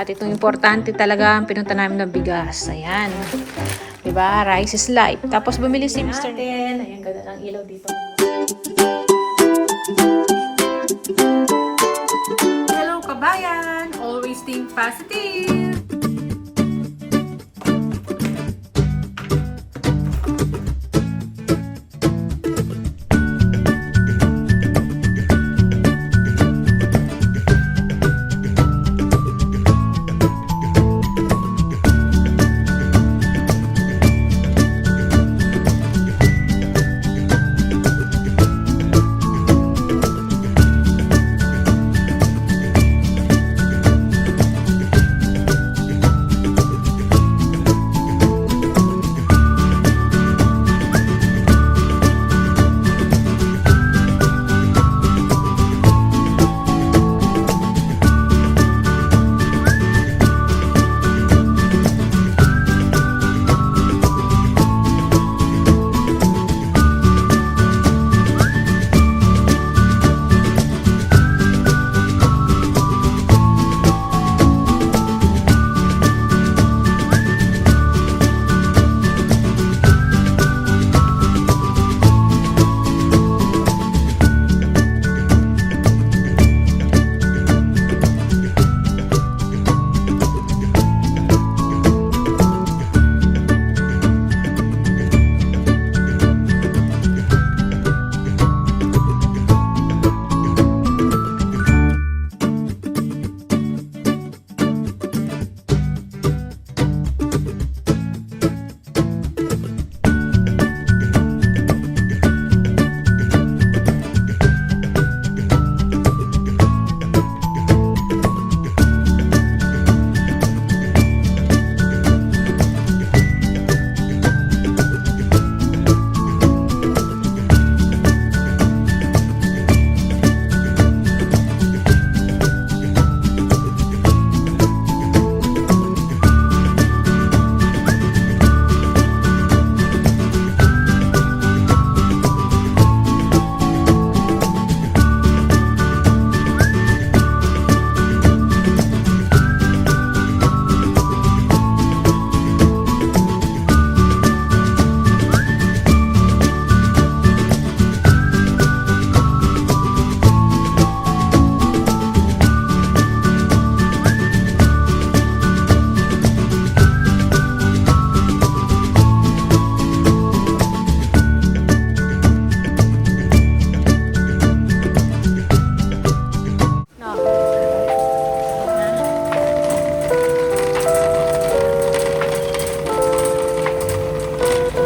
At itong importante talaga ang pinunta namin ng bigas. Ayan. Diba? Rice is life. Tapos bumili si Mr. Ayan, ganda ng ilaw dito. Hello kabayan! Always think positive!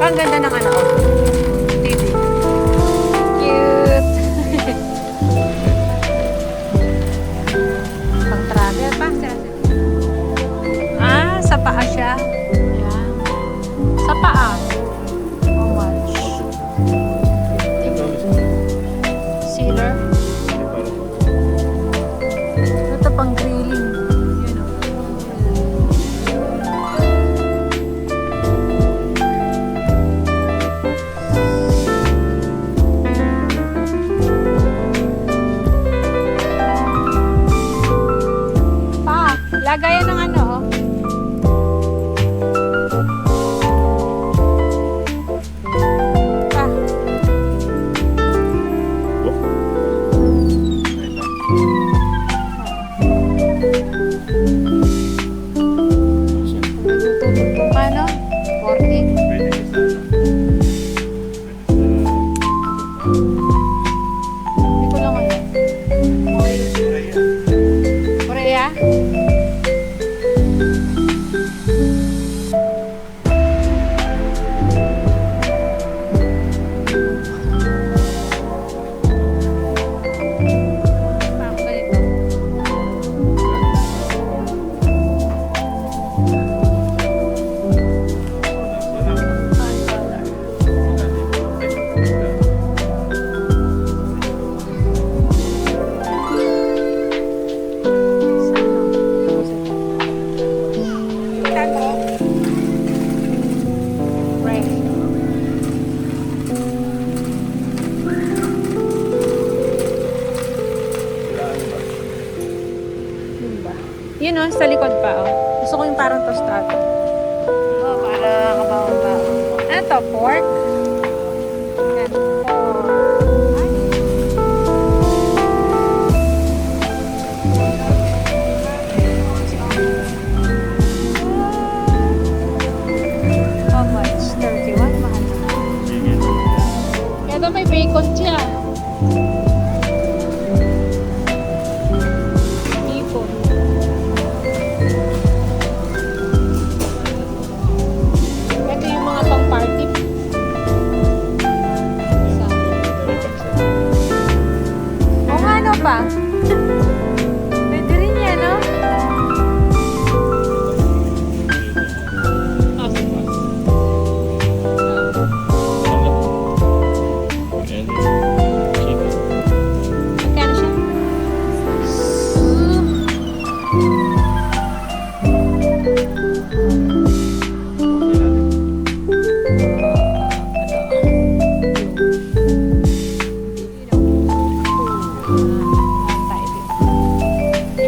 Ang ganda ng ano. TV. Cute. Pang travel pa. Ah, sa paa siya. Ayan. Sa paa. How much? Sealer. Ito pang grilling. Yun o. no, sa likod pa, oh. Gusto ko yung parang tostado. Oh, para kabawang-bawang. Ano to, pork? Yan, how much? 31, mahal. Kaya may bacon siya. Bacon. Ito yung mga pang-party. O nga, ano pa? Pwede rin yan, no? Magkano siya?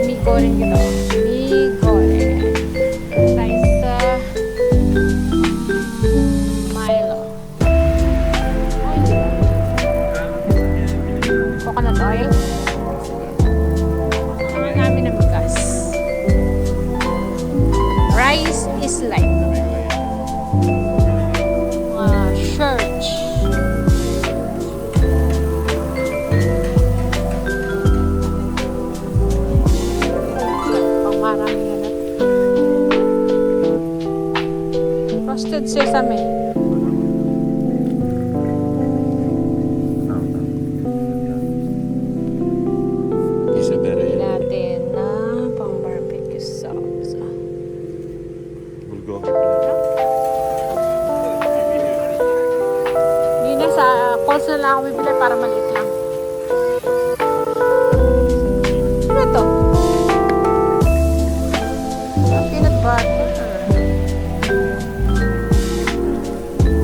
Migo rin dito. Migo rin. Tayo sa Milo. Coconut oil. Ang namin ng bigas. Rice is like church. Pang marami na. Roasted sesame. Natin na pang barbecue sauce. Yun na sa calls na lang ako bibili para maliit lang. Ano to? Peanut butter.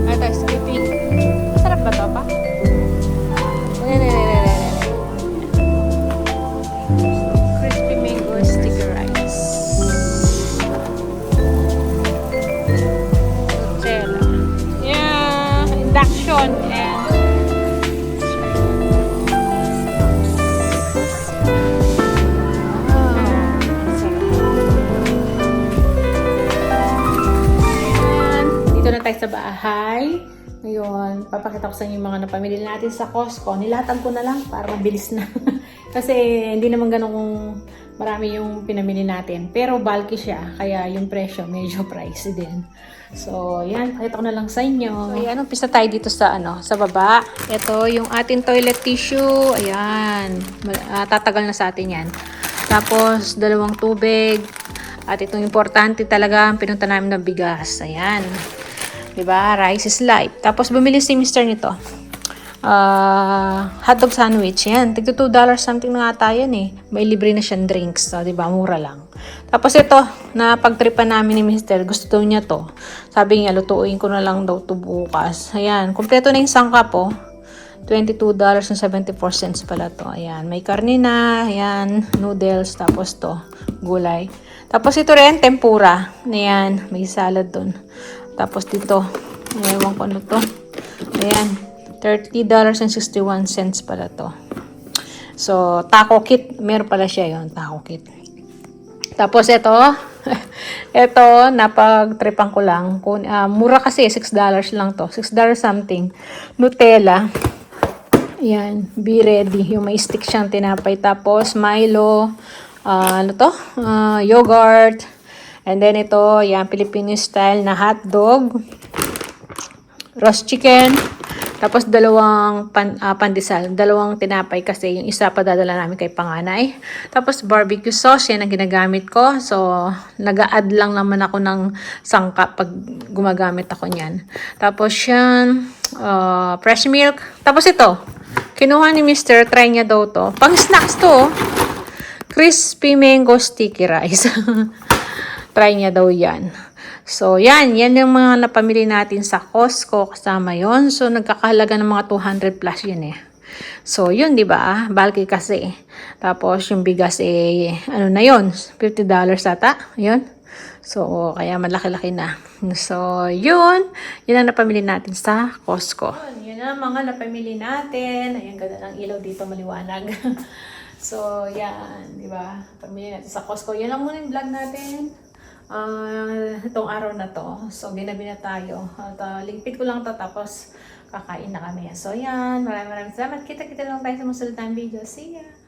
Ito, skipping. Masarap ba to pa? Crispy mango sticky rice. Nutella. Yeah, induction and dito na tayo sa bahay. Ngayon, papakita ko sa inyo yung mga napamili natin sa Costco. Nilatag ko na lang para mabilis na. Kasi hindi naman ganun marami yung pinamili natin. Pero bulky siya, kaya yung presyo medyo pricey din. So, yan, pakita ko na lang sa inyo. So, yan, umpisa tayo dito sa sa baba. Ito yung ating toilet tissue. Ayan, tatagal na sa atin yan. Tapos, 2 tubig. At itong importante talaga, pinunta namin ng bigas. Ayan. Diba? Rice is light. Tapos, bumili si Mr. nito. Hotdog sandwich. Yan. Tigto $2 something na nga tayo eh. May libre na siyang drinks. So, diba? Mura lang. Tapos ito, na pagtripan namin ni Mr. Gusto daw niya to. Sabi niya, lutuin ko na lang daw to bukas. Ayan. Kompleto na yung sangkap po. $22.74 pala to. Ayan. May karne na. Ayan. Noodles. Tapos to. Gulay. Tapos ito rin, tempura. Ayan. May salad dun. Tapos dito, ewan ko ano to. Ayan, $30.61 pala to. So, taco kit. Meron pala siya yon taco kit. Tapos ito, ito, napag-tripan ko lang. Mura kasi, $6 lang to. $6 something. Nutella. Ayan, be ready. Yung may stick siyang tinapay. Tapos, Milo. Ano to? Yogurt. And then ito, yan, Filipino style na hotdog, roast chicken, tapos 2 pandesal, 2 tinapay kasi yung isa pa dadala namin kay panganay. Tapos barbecue sauce, yan ang ginagamit ko. So, nag-a-add lang naman ako ng sangkap pag gumagamit ako niyan. Tapos yan, fresh milk. Tapos ito, kinuha ni Mr. Try niya daw to. Pang snacks to, crispy mango sticky rice. Try niya daw yan. So, yan yung mga napamili natin sa Costco kasama yon. So, nagkakahalaga ng mga 200 plus yun eh. So, yun, di ba? Bulky kasi. Tapos, yung bigas ano na yun? $50 ata. Yun. So, kaya malaki-laki na. So, yun. Yun ang napamili natin sa Costco. Yun ang mga napamili natin. Ayan, ganda ng ilaw dito, maliwanag. So, yan. Di ba? Pamili natin sa Costco. Yan lang muna yung vlog natin. Itong araw na to. So, ginabi na tayo. At ligpit ko lang to tapos kakain na kami. So, yan. Maraming salamat. Kita-kita lang tayo sa musunod na video. See ya!